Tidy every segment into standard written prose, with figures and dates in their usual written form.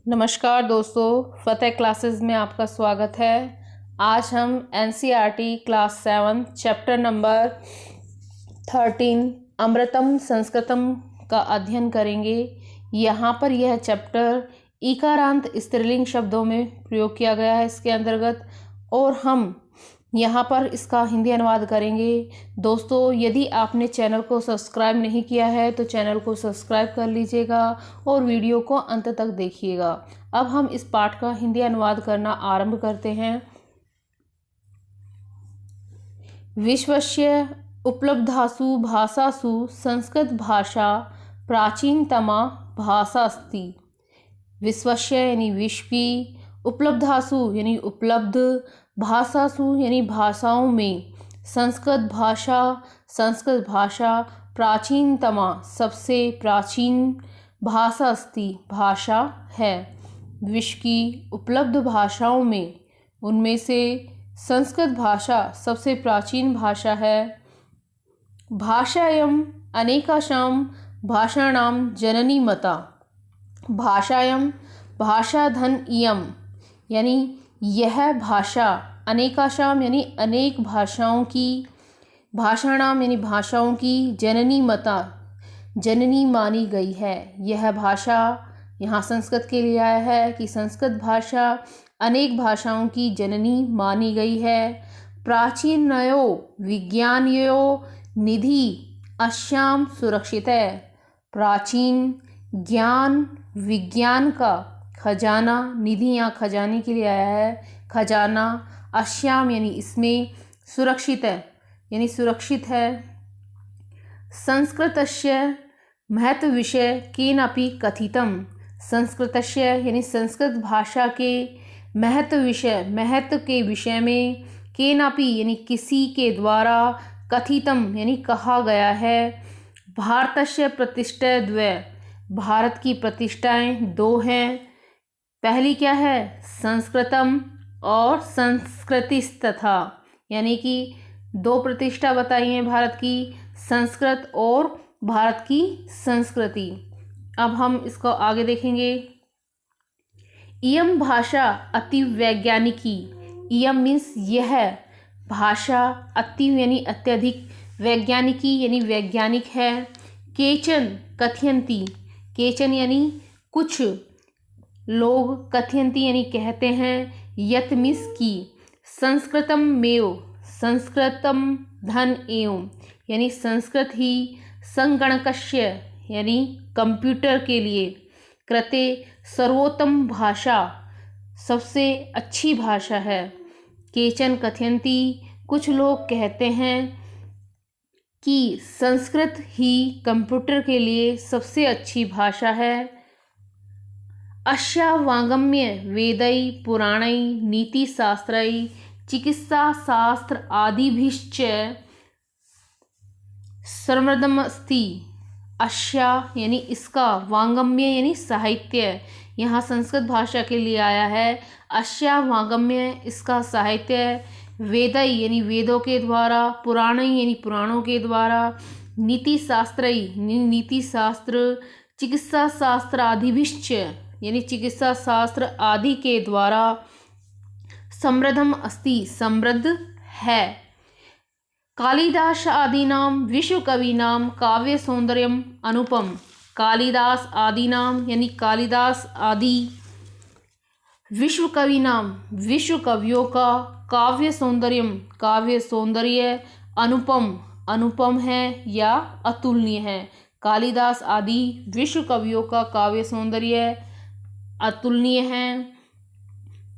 नमस्कार दोस्तों, फतेह क्लासेस में आपका स्वागत है। आज हम एनसीईआरटी क्लास 7 चैप्टर नंबर 13 अमृतम संस्कृतम का अध्ययन करेंगे। यहाँ पर यह चैप्टर ईकारांत स्त्रीलिंग शब्दों में प्रयोग किया गया है इसके अंतर्गत, और हम यहाँ पर इसका हिंदी अनुवाद करेंगे। दोस्तों, यदि आपने चैनल को सब्सक्राइब नहीं किया है तो चैनल को सब्सक्राइब कर लीजिएगा और वीडियो को अंत तक देखिएगा। अब हम इस पाठ का हिंदी अनुवाद करना आरंभ करते हैं। विश्वस्य उपलब्धासु भाषासु संस्कृत भाषा प्राचीनतमा भाषा अस्ति। विश्वस्य यानी विश्व की, उपलब्धासु यानी उपलब्ध, भाषासु यानी भाषाओं में, संस्कृत भाषा प्राचीनतमा सबसे प्राचीन, भाषा अस्ति भाषा है। विश्व की उपलब्ध भाषाओं में उनमें से संस्कृत भाषा सबसे प्राचीन भाषा है। भाषायाम् अनेकासां भाषाणां जननी मता। भाषायां भाषाधन इयम यानी यह भाषा, अनेकाशाम यानी अनेक भाषाओं की, भाषाणाम यानी भाषाओं की, जननी मता जननी मानी गई है। यह भाषा, यहाँ संस्कृत के लिए आया है कि संस्कृत भाषा अनेक भाषाओं की जननी मानी गई है। प्राचीनयो विज्ञानयो निधि अस्याम सुरक्षित है। प्राचीन ज्ञान विज्ञान का खजाना, निधि यहाँ खजाने के लिए आया है, खजाना, अस्याम यानी इसमें, सुरक्षित है यानी सुरक्षित है। संस्कृतस्य महत्व विषय केनापि कथितम। संस्कृतस्य यानी संस्कृत भाषा के महत्व के विषय में, केनापि यानी किसी के द्वारा, कथितम यानी कहा गया है। भारतस्य प्रतिष्ठा द्वे, भारत की प्रतिष्ठाएं दो हैं। पहली क्या है? संस्कृतम और संस्कृतिस्तथा, यानी कि दो प्रतिष्ठा बताई है भारत की, संस्कृत और भारत की संस्कृति। अब हम इसको आगे देखेंगे। इयम भाषा अति वैज्ञानिकी। इयम मीन्स यह भाषा, अति यानी अत्यधिक, वैज्ञानिकी यानी वैज्ञानिक है। केचन कथयन्ति, केचन यानी कुछ लोग, कथयन्ति यानी कहते हैं, यत मीन्स की, संस्कृतम मेव, संस्कृतम धन एवं यानी संस्कृत ही, संगणकस्य यानी कंप्यूटर के लिए, कृते सर्वोत्तम भाषा सबसे अच्छी भाषा है। केचन कथयन्ति कुछ लोग कहते हैं कि संस्कृत ही कंप्यूटर के लिए सबसे अच्छी भाषा है। अस्या वाङ्मय वेदै पुराणै नीतिशास्त्रै चिकित्सा शास्त्र आदिभिश्च समृद्धमस्ति। अस्या यानी इसका, वाङ्मय यानी साहित्य, यहाँ संस्कृत भाषा के लिए आया है। अस्या वाङ्मय इसका साहित्य, वेदै यानी वेदों के द्वारा, पुराणै यानी पुराणों के द्वारा, नीतिशास्त्रै नीति शास्त्र, चिकित्सा शास्त्र आदिभिश्च यानी चिकित्सा शास्त्र आदि के द्वारा, समृद्धम अस्ति समृद्ध है। कालिदास आदीनाम विश्व कवीनाम काव्य सौंदर्यम अनुपम। कालिदास आदीनाम यानी कालिदास आदि, विश्व कवीनाम विश्व कवियों का, काव्य सौंदर्यम काव्य सौंदर्य, अनुपम अनुपम है या अतुलनीय है। कालिदास आदि विश्व कवियों का काव्य सौंदर्य अतुलनीय है।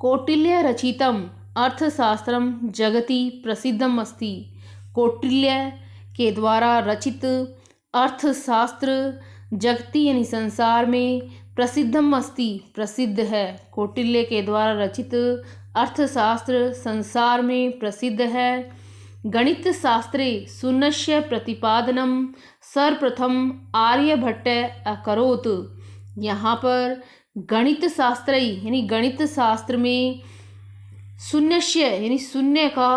कौटिल्य रचितम अर्थशास्त्रम जगति प्रसिद्धम अस्ति। कौटिल्य के द्वारा रचित अर्थशास्त्र जगति यानी संसार में, प्रसिद्धम अस्ति प्रसिद्ध है। कौटिल्य के द्वारा रचित अर्थशास्त्र संसार में प्रसिद्ध है। गणित शास्त्रे शून्यस्य प्रतिपादनम सर्वप्रथम आर्यभट्ट अकरोत्। यहाँ पर गणित शास्त्र यानी गणित शास्त्र में, शून्यस्य यानी शून्य का,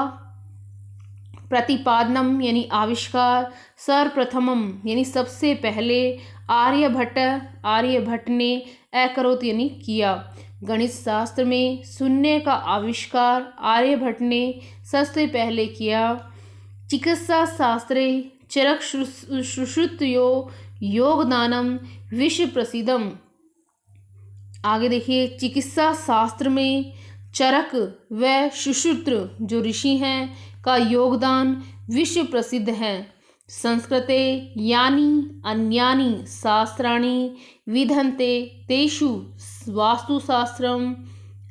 प्रतिपादनम यानी आविष्कार, सर्वप्रथमम यानी सबसे पहले, आर्यभट्ट ने अकरोत यानी किया। गणित शास्त्र में शून्य का आविष्कार आर्यभट्ट ने सबसे पहले किया। चिकित्सा शास्त्रे चरक सुश्रुतयो योगदानम विश्व प्रसिद्धम। आगे देखिए, चिकित्सा शास्त्र में चरक व सुश्रुत जो ऋषि हैं का योगदान विश्व प्रसिद्ध है। संस्कृते यानि अन्यानि शास्त्राणि विधन्ते तेषु वास्तुशास्त्रम,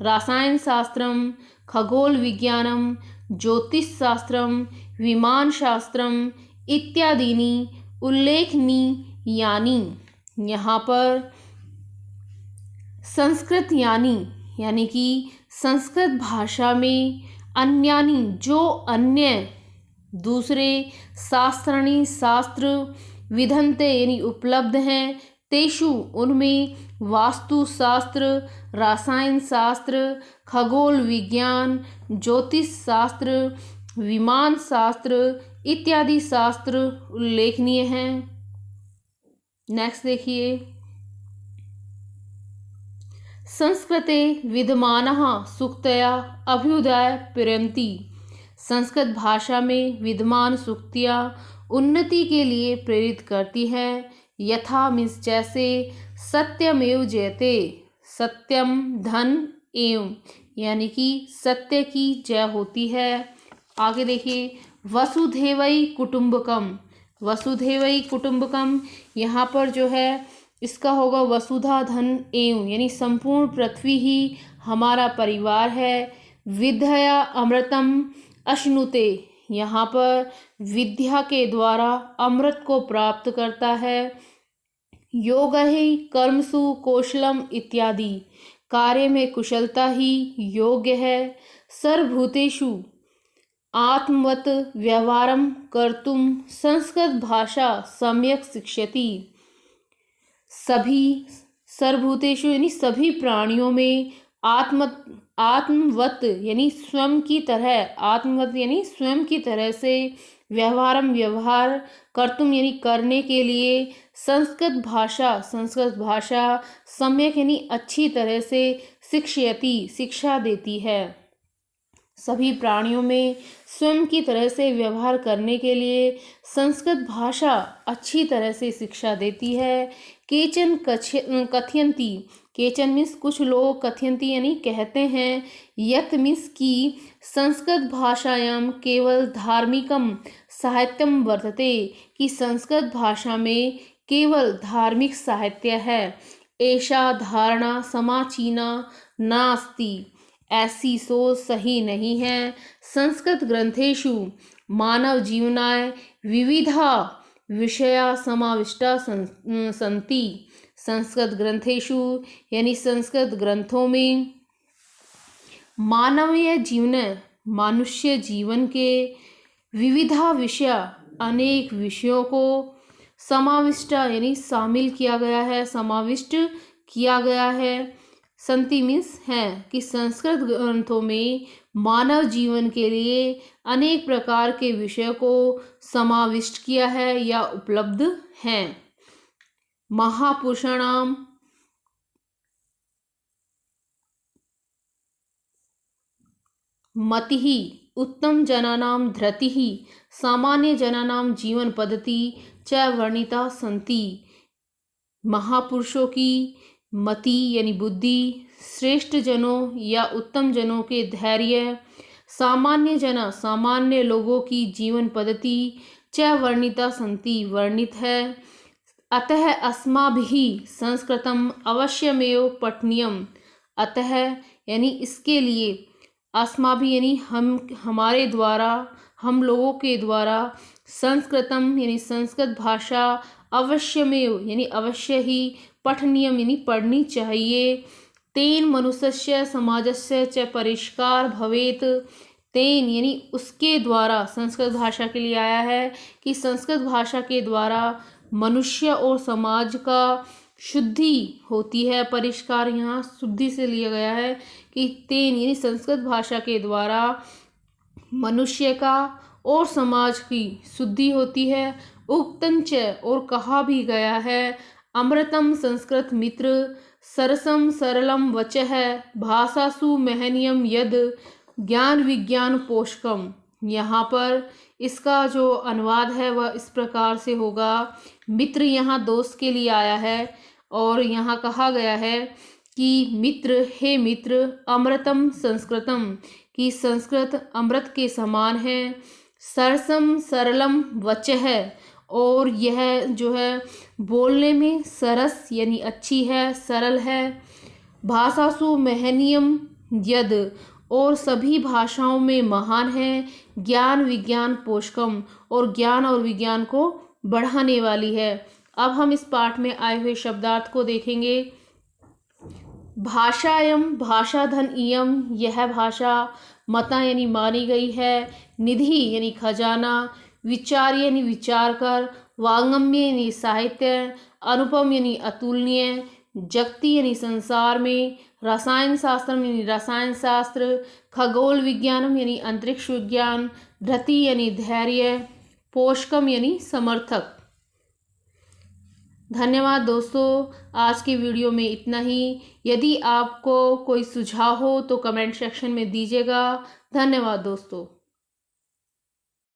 रसायनशास्त्रम, खगोल विज्ञानम, ज्योतिषशास्त्रम, विमानशास्त्रम इत्यादीनि उल्लेखनीयानि। यहाँ पर संस्कृत यानी कि संस्कृत भाषा में अन्यानि जो अन्य दूसरे शास्त्राणि शास्त्र विधन्ते यानी उपलब्ध हैं, तेषु उनमें वास्तुशास्त्र, रसायन शास्त्र, खगोल विज्ञान, ज्योतिष शास्त्र, विमान शास्त्र इत्यादि शास्त्र उल्लेखनीय हैं। नेक्स्ट देखिए, संस्कृते विद्यमानः सूक्तया अभ्युदय प्रेरयन्ति। संस्कृत भाषा में विद्यमान सूक्तियाँ उन्नति के लिए प्रेरित करती है। यथा मीन्स जैसे सत्यमेव जयते, सत्यम धन एवं यानी कि सत्य की जय होती है। आगे देखिए, वसुधैवै कुटुम्बकम। वसुधैवै कुटुम्बकम यहाँ पर जो है इसका होगा वसुधा धन एवं यानी संपूर्ण पृथ्वी ही हमारा परिवार है। विद्या अमृतम अश्नुते, यहाँ पर विद्या के द्वारा अमृत को प्राप्त करता है। योग ही कर्मसु कौशलम इत्यादि, कार्य में कुशलता ही योग्य है। सर्वभूतेषु आत्मवत व्यवहारम कर्तुम संस्कृत भाषा सम्यक शिक्षति। सभी सर्वभूतेषु यानी सभी प्राणियों में आत्मवत यानी स्वयं की तरह, आत्मवत यानी स्वयं की तरह से व्यवहार कर्तुम यानी करने के लिए संस्कृत भाषा सम्यक यानी अच्छी तरह से शिक्षयति शिक्षा देती है। सभी प्राणियों में स्वयं की तरह से व्यवहार करने के लिए संस्कृत भाषा अच्छी तरह से शिक्षा देती है। केचन कथयन्ति, केचन मीन्स कुछ लोग, कथयन्ति यानी कहते हैं, यत मीन्स की संस्कृत भाषायां केवल धार्मिकम साहित्यम वर्तते, कि संस्कृत भाषा में केवल धार्मिक साहित्य है। ऐसा धारणा समीचीना नास्ति, ऐसी सोच सही नहीं है। संस्कृत ग्रंथेषु मानव जीवनाय विविधा विषया समाविष्टा सन्ति। संस्कृत ग्रंथेषु यानी संस्कृत ग्रंथों में मानवीय जीवन, मनुष्य जीवन के विविधा विषय, अनेक विषयों को समाविष्टा यानी शामिल किया गया है, समाविष्ट किया गया है। संति मीन्स है कि संस्कृत ग्रंथों में मानव जीवन के लिए अनेक प्रकार के विषयों को समाविष्ट किया है या उपलब्ध हैं। महापुरुषाणाम मतिः, उत्तम जनानां धृतिः, सामान्य जनानां जीवन पद्धति च वर्णिता सन्ति। महापुरुषों की मति यानी बुद्धि, श्रेष्ठ जनों या उत्तम जनों के धैर्य, सामान्य लोगों की जीवन पद्धति च वर्णिता सन्ति वर्णित है। अतः अस्माभिः संस्कृतम अवश्यमेव पठनीयम। अतः यानी इसके लिए, अस्माभिः यानी हमारे द्वारा, हम लोगों के द्वारा, संस्कृतम यानी संस्कृत भाषा, अवश्यमेव यानी अवश्य ही, पठनीयम यानी पढ़नी चाहिए। तेन मनुष्यस्य समाजस्य च परिष्कार भवेत। तेन यानी उसके द्वारा, संस्कृत भाषा के लिए आया है कि संस्कृत भाषा के द्वारा मनुष्य और समाज का शुद्धि होती है। परिष्कार यहाँ शुद्धि से लिया गया है कि तेन यानी संस्कृत भाषा के द्वारा मनुष्य का और समाज की शुद्धि होती है। उक्तंच और कहा भी गया है, अमृतम संस्कृत मित्र सरसम सरलम वचः भाषासु महनीयम यद ज्ञान विज्ञान पोषकम। यहाँ पर इसका जो अनुवाद है वह इस प्रकार से होगा। मित्र यहाँ दोस्त के लिए आया है और यहाँ कहा गया है कि मित्र, हे मित्र, अमृतम संस्कृतम, कि संस्कृत अमृत के समान है। सरसम सरलम वचः, और यह जो है बोलने में सरस यानी अच्छी है, सरल है। भाषासु महनीयम यद, और सभी भाषाओं में महान है। ज्ञान विज्ञान पोषकम, और ज्ञान और विज्ञान को बढ़ाने वाली है। अब हम इस पाठ में आए हुए शब्दार्थ को देखेंगे। भाषायम भाषा धन इयम, यह भाषा, मता यानी मानी गई है, निधि यानी खजाना, विचार यानी विचार कर, वांगम्य यानी साहित्य, अनुपम यानी अतुलनीय, जगति यानी संसार में, रसायन शास्त्रम यानी रसायन शास्त्र, खगोल विज्ञानम यानी अंतरिक्ष विज्ञान, धृति यानी धैर्य, पोषकम यानी समर्थक। धन्यवाद दोस्तों, आज की वीडियो में इतना ही। यदि आपको कोई सुझाव हो तो कमेंट सेक्शन में दीजिएगा। धन्यवाद दोस्तों।